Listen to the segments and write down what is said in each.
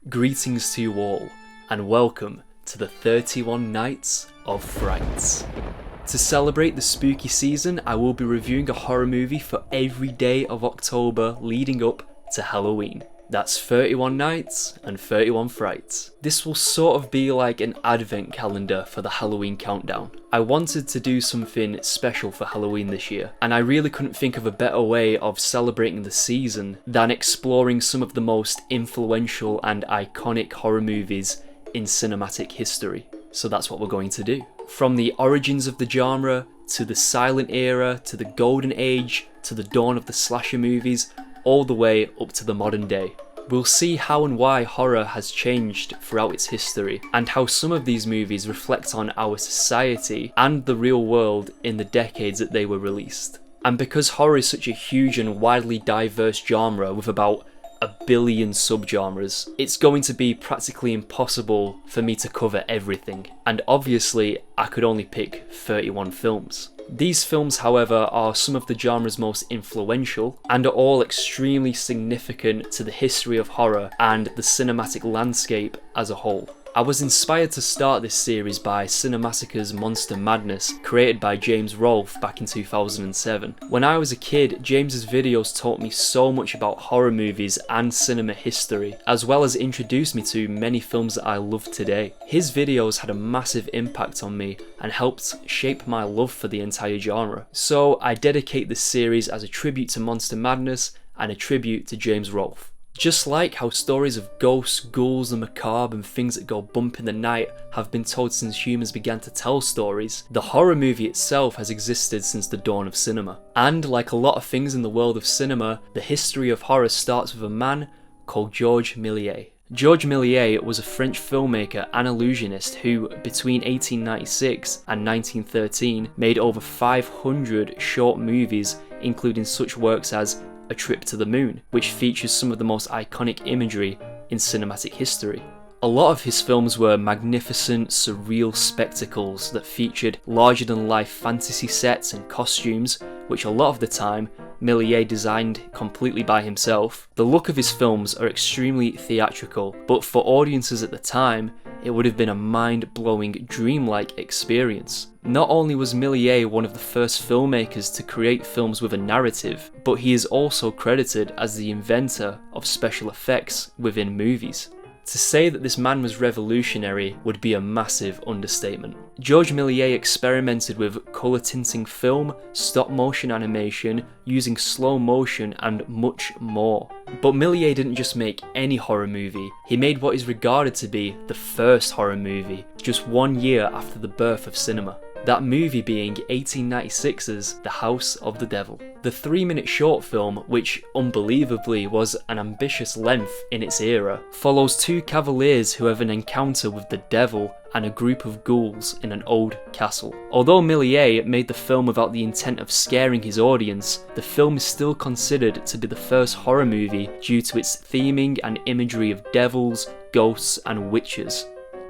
Greetings to you all, and welcome to the 31 Nights of Frights. To celebrate the spooky season, I will be reviewing a horror movie for every day of October leading up to Halloween. That's 31 nights and 31 frights. This will sort of be like an advent calendar for the Halloween countdown. I wanted to do something special for Halloween this year, and I really couldn't think of a better way of celebrating the season than exploring some of the most influential and iconic horror movies in cinematic history. So that's what we're going to do. From the origins of the genre, to the silent era, to the golden age, to the dawn of the slasher movies, all the way up to the modern day. We'll see how and why horror has changed throughout its history, and how some of these movies reflect on our society and the real world in the decades that they were released. And because horror is such a huge and widely diverse genre with about 1 billion subgenres, it's going to be practically impossible for me to cover everything, and obviously I could only pick 31 films. These films, however, are some of the genre's most influential and are all extremely significant to the history of horror and the cinematic landscape as a whole. I was inspired to start this series by Cinemassacre's Monster Madness, created by James Rolfe back in 2007. When I was a kid, James's videos taught me so much about horror movies and cinema history, as well as introduced me to many films that I love today. His videos had a massive impact on me and helped shape my love for the entire genre. So I dedicate this series as a tribute to Monster Madness and a tribute to James Rolfe. Just like how stories of ghosts, ghouls, the macabre and things that go bump in the night have been told since humans began to tell stories, the horror movie itself has existed since the dawn of cinema. And like a lot of things in the world of cinema, the history of horror starts with a man called 𝙤𝙉𝙎𝙬𝙎. 𝙤𝙉𝙎 was a French filmmaker and illusionist who, between 1896 and 1913, made over 500 short movies, including such works as A Trip to the Moon, which features some of the most iconic imagery in cinematic history. A lot of his films were magnificent, surreal spectacles that featured larger-than-life fantasy sets and costumes, which a lot of the time Méliès designed completely by himself. The look of his films are extremely theatrical, but for audiences at the time, it would have been a mind-blowing, dreamlike experience. Not only was Méliès one of the first filmmakers to create films with a narrative, but he is also credited as the inventor of special effects within movies. To say that this man was revolutionary would be a massive understatement. Georges Méliès experimented with colour tinting film, stop motion animation, using slow motion and much more. But Méliès didn't just make any horror movie, he made what is regarded to be the first horror movie, just 1 year after the birth of cinema. That movie being 1896's The House of the Devil. The 3-minute short film, which unbelievably was an ambitious length in its era, follows 2 cavaliers who have an encounter with the devil and a group of ghouls in an old castle. Although Méliès made the film without the intent of scaring his audience, the film is still considered to be the first horror movie due to its theming and imagery of devils, ghosts and witches.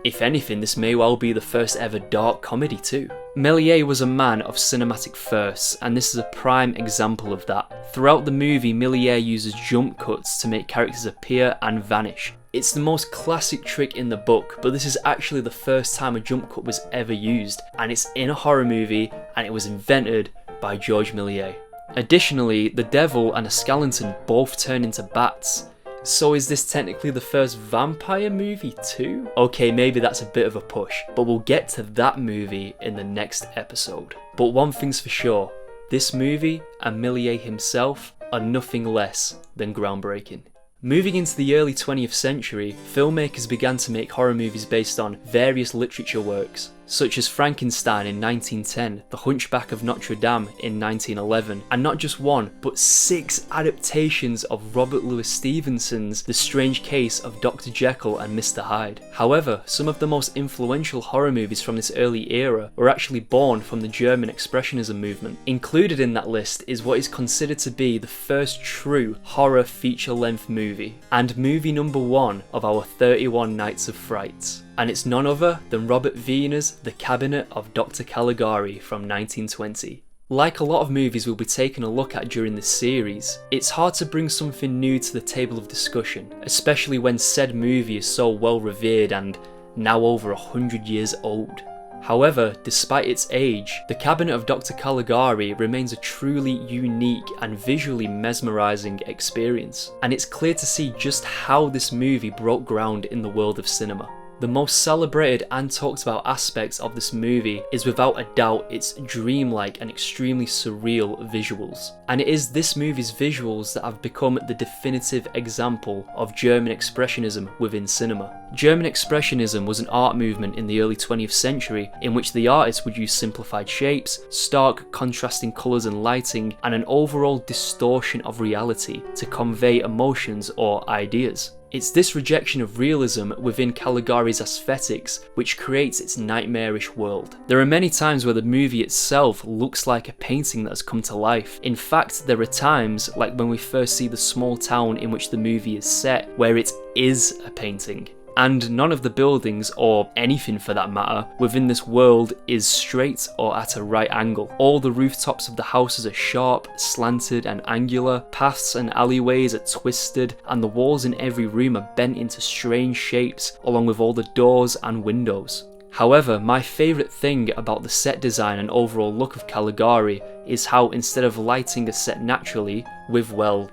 If anything, this may well be the first ever dark comedy too. Méliès was a man of cinematic firsts, and this is a prime example of that. Throughout the movie, Méliès uses jump cuts to make characters appear and vanish. It's the most classic trick in the book, but this is actually the first time a jump cut was ever used, and it's in a horror movie, and it was invented by Georges Méliès. Additionally, the devil and a skeleton both turn into bats. So is this technically the first vampire movie too? Okay, maybe that's a bit of a push, but we'll get to that movie in the next episode. But one thing's for sure, this movie and Méliès himself are nothing less than groundbreaking. Moving into the early 20th century, filmmakers began to make horror movies based on various literature works, such as Frankenstein in 1910, The Hunchback of Notre Dame in 1911, and not just one, but 6 adaptations of Robert Louis Stevenson's The Strange Case of Dr. Jekyll and Mr. Hyde. However, some of the most influential horror movies from this early era were actually born from the German Expressionism movement. Included in that list is what is considered to be the first true horror feature-length movie, and movie number 1 of our 31 Nights of Frights. And it's none other than Robert Wiener's The Cabinet of Dr Caligari from 1920. Like a lot of movies we'll be taking a look at during this series, it's hard to bring something new to the table of discussion, especially when said movie is so well revered and now over 100 years old. However, despite its age, the Cabinet of Dr Caligari remains a truly unique and visually mesmerising experience, and it's clear to see just how this movie broke ground in the world of cinema. The most celebrated and talked about aspects of this movie is without a doubt its dreamlike and extremely surreal visuals. And it is this movie's visuals that have become the definitive example of German Expressionism within cinema. German Expressionism was an art movement in the early 20th century in which the artists would use simplified shapes, stark contrasting colours and lighting, and an overall distortion of reality to convey emotions or ideas. It's this rejection of realism within Caligari's aesthetics which creates its nightmarish world. There are many times where the movie itself looks like a painting that has come to life. In fact, there are times, like when we first see the small town in which the movie is set, where it is a painting. And none of the buildings, or anything for that matter, within this world is straight or at a right angle. All the rooftops of the houses are sharp, slanted and angular, paths and alleyways are twisted, and the walls in every room are bent into strange shapes, along with all the doors and windows. However, my favourite thing about the set design and overall look of Caligari is how instead of lighting a set naturally, with well,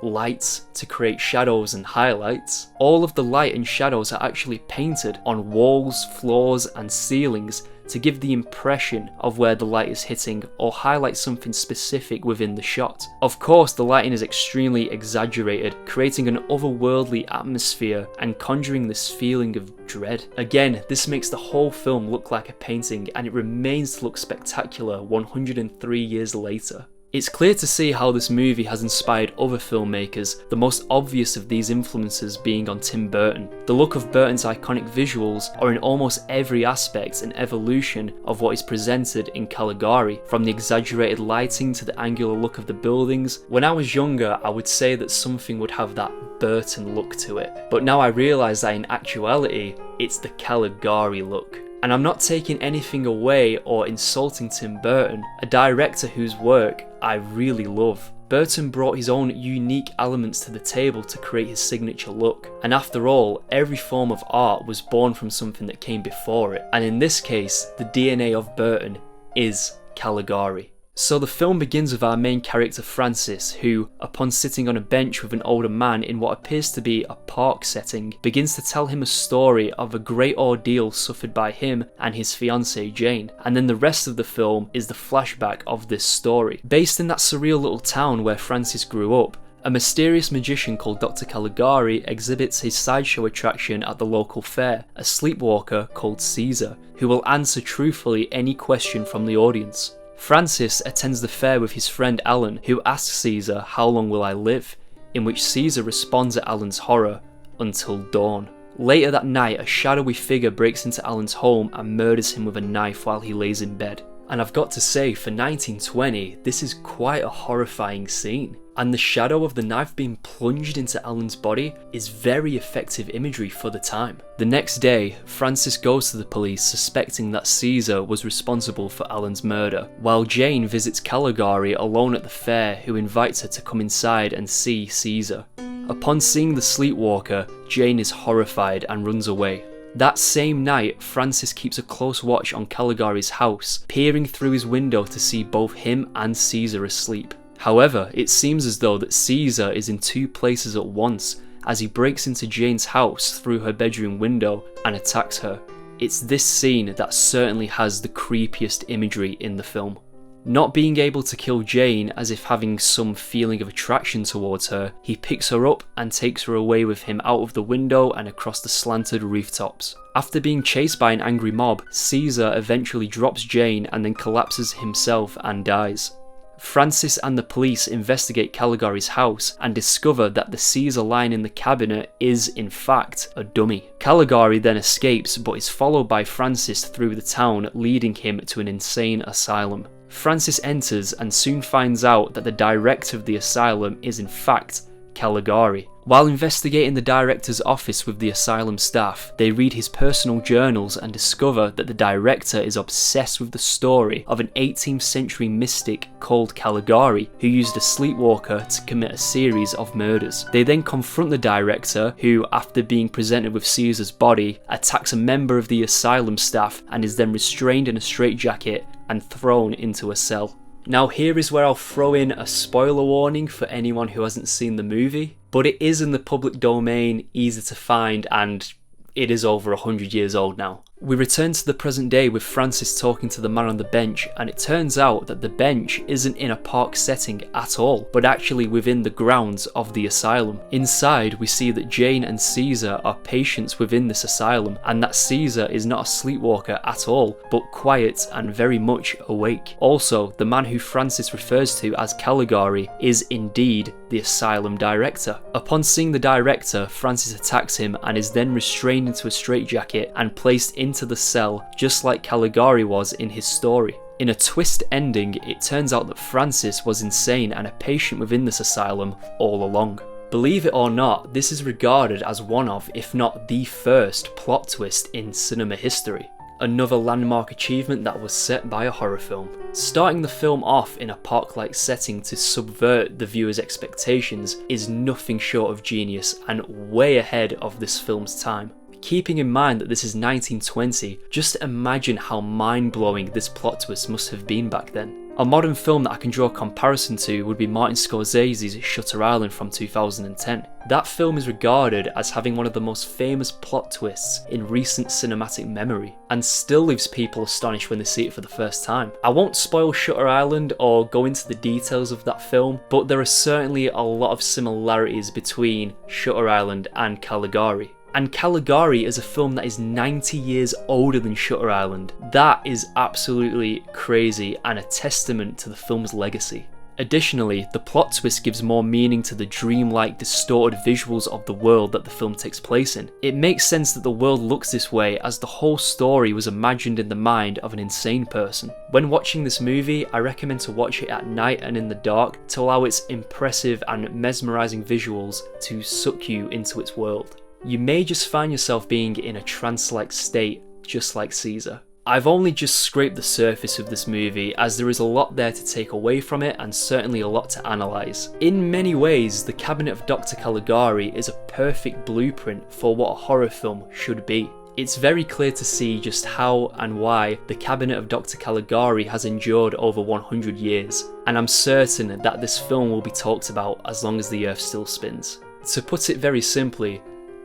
lights to create shadows and highlights, all of the light and shadows are actually painted on walls, floors and ceilings to give the impression of where the light is hitting or highlight something specific within the shot. Of course, the lighting is extremely exaggerated, creating an otherworldly atmosphere and conjuring this feeling of dread. Again, this makes the whole film look like a painting, and it remains to look spectacular 103 years later. It's clear to see how this movie has inspired other filmmakers, the most obvious of these influences being on Tim Burton. The look of Burton's iconic visuals are in almost every aspect an evolution of what is presented in Caligari, from the exaggerated lighting to the angular look of the buildings. When I was younger, I would say that something would have that Burton look to it, but now I realise that in actuality, it's the Caligari look. And I'm not taking anything away or insulting Tim Burton, a director whose work I really love. Burton brought his own unique elements to the table to create his signature look. And after all, every form of art was born from something that came before it. And in this case, the DNA of Burton is Caligari. So the film begins with our main character Francis, who, upon sitting on a bench with an older man in what appears to be a park setting, begins to tell him a story of a great ordeal suffered by him and his fiancée Jane, and then the rest of the film is the flashback of this story. Based in that surreal little town where Francis grew up, a mysterious magician called Dr Caligari exhibits his sideshow attraction at the local fair, a sleepwalker called 𝙎𝙎, who will answer truthfully any question from the audience. Francis attends the fair with his friend Alan, who asks 𝙎𝙎, "How long will I live?" in which 𝙎𝙎 responds at Alan's horror, "Until dawn." Later that night, a shadowy figure breaks into Alan's home and murders him with a knife while he lays in bed. And I've got to say, for 1920, this is quite a horrifying scene. And the shadow of the knife being plunged into Alan's body is very effective imagery for the time. The next day, Francis goes to the police suspecting that 𝙎𝙎 was responsible for Alan's murder, while Jane visits Caligari alone at the fair, who invites her to come inside and see 𝙎𝙎. Upon seeing the sleepwalker, Jane is horrified and runs away. That same night, Francis keeps a close watch on Caligari's house, peering through his window to see both him and 𝙎𝙎 asleep. However, it seems as though that 𝙎𝙎 is in two places at once as he breaks into Jane's house through her bedroom window and attacks her. It's this scene that certainly has the creepiest imagery in the film. Not being able to kill Jane as if having some feeling of attraction towards her, he picks her up and takes her away with him out of the window and across the slanted rooftops. After being chased by an angry mob, 𝙎𝙎 eventually drops Jane and then collapses himself and dies. Francis and the police investigate Caligari's house and discover that the 𝙎𝙎 lying in the cabinet is, in fact, a dummy. Caligari then escapes but is followed by Francis through the town, leading him to an insane asylum. Francis enters and soon finds out that the director of the asylum is in fact Caligari. While investigating the director's office with the asylum staff, they read his personal journals and discover that the director is obsessed with the story of an 18th century mystic called Caligari, who used a sleepwalker to commit a series of murders. They then confront the director, who, after being presented with Caesar's body, attacks a member of the asylum staff and is then restrained in a straitjacket and thrown into a cell. Now here is where I'll throw in a spoiler warning for anyone who hasn't seen the movie, but it is in the public domain, easy to find, and it is over 100 years old now. We return to the present day with Francis talking to the man on the bench, and it turns out that the bench isn't in a park setting at all, but actually within the grounds of the asylum. Inside, we see that Jane and Caesar are patients within this asylum, and that Caesar is not a sleepwalker at all, but quiet and very much awake. Also, the man who Francis refers to as Caligari is indeed the asylum director. Upon seeing the director, Francis attacks him and is then restrained into a straitjacket and placed into the cell, just like Caligari was in his story. In a twist ending, it turns out that Francis was insane and a patient within this asylum all along. Believe it or not, this is regarded as one of, if not the first, plot twist in cinema history. Another landmark achievement that was set by a horror film. Starting the film off in a park-like setting to subvert the viewer's expectations is nothing short of genius and way ahead of this film's time. Keeping in mind that this is 1920, just imagine how mind-blowing this plot twist must have been back then. A modern film that I can draw a comparison to would be Martin Scorsese's Shutter Island from 2010. That film is regarded as having one of the most famous plot twists in recent cinematic memory, and still leaves people astonished when they see it for the first time. I won't spoil Shutter Island or go into the details of that film, but there are certainly a lot of similarities between Shutter Island and Caligari. And Caligari is a film that is 90 years older than Shutter Island. That is absolutely crazy and a testament to the film's legacy. Additionally, the plot twist gives more meaning to the dreamlike, distorted visuals of the world that the film takes place in. It makes sense that the world looks this way, as the whole story was imagined in the mind of an insane person. When watching this movie, I recommend to watch it at night and in the dark to allow its impressive and mesmerising visuals to suck you into its world. You may just find yourself being in a trance-like state, just like Caesar. I've only just scraped the surface of this movie, as there is a lot there to take away from it and certainly a lot to analyse. In many ways, the Cabinet of Dr Caligari is a perfect blueprint for what a horror film should be. It's very clear to see just how and why the Cabinet of Dr Caligari has endured over 100 years, and I'm certain that this film will be talked about as long as the earth still spins. To put it very simply,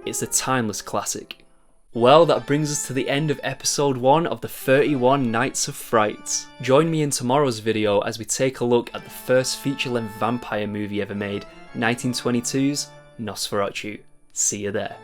it's a timeless classic. Well, that brings us to the end of episode 1 of the 31 Nights of Frights. Join me in tomorrow's video as we take a look at the first feature-length vampire movie ever made, 1922's Nosferatu. See you there.